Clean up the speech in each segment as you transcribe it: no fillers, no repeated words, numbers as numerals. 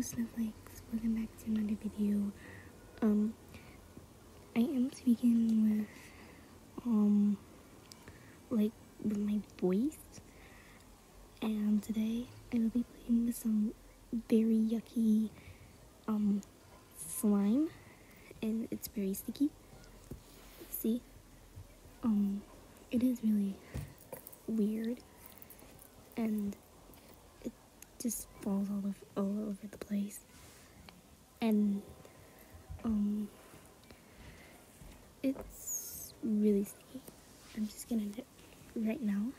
Hello Snowflakes, welcome back to another video. I am speaking with my voice, and today I will be playing with some very yucky slime, and it's very sticky. See? It is really weird, and it just falls all over the place, and it's really sticky. I'm just gonna do it right now.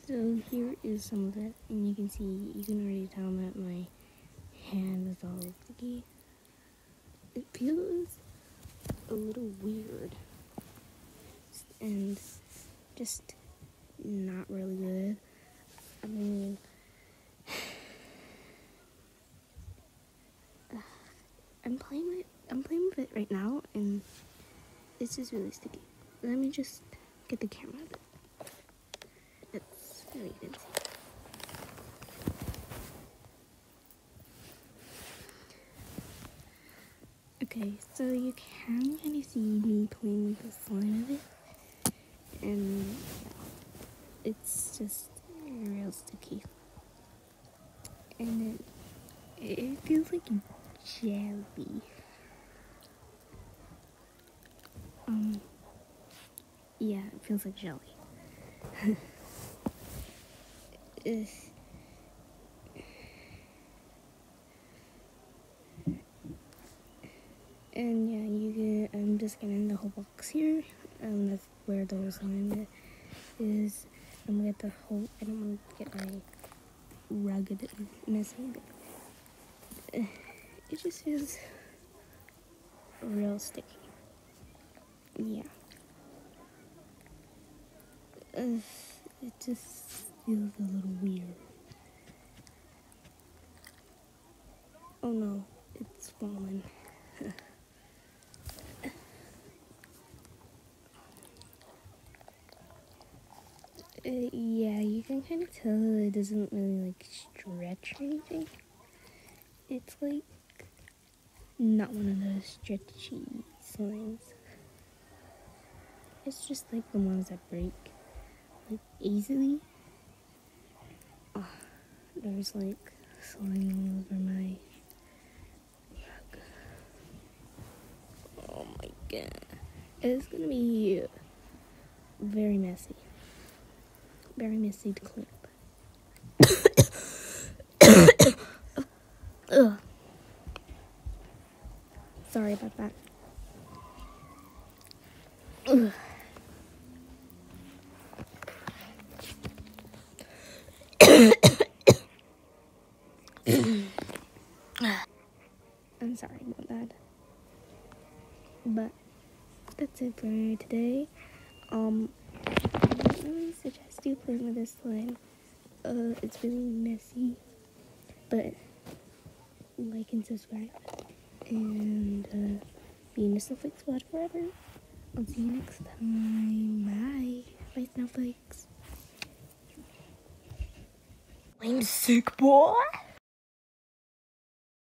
So here is some of it, and you can already tell that my hand is all sticky. It feels a little weird and just not really good. I mean, I'm playing with it right now, and it's just really sticky. Let me just get the camera a bit. It's really good. Okay, so you can kind of see me playing with the slime of it, and it's just real sticky, and it feels like jelly. Yeah, it feels like jelly. And yeah, I'm just getting the whole box here. That's where the whole slime is. I'm gonna get the whole. I don't want to get my rugged messy, but it just feels real sticky. Yeah. It just feels a little weird. Oh no, it's falling. Yeah, you can kind of tell it doesn't really like stretch or anything. It's like not one of those stretchy slimes. It's just like the ones that break like easily. There's like slime all over my rug. Oh my god. It's gonna be very messy. Very messy to clean up. Ugh. Sorry about that. Ugh. I'm sorry about that. But that's it for today. I really suggest you playing with this slime. It's really messy, but like and subscribe, and be in the Snowflake Squad forever. I'll see you next time. Bye. Bye, Snowflakes. I'm sick, boy.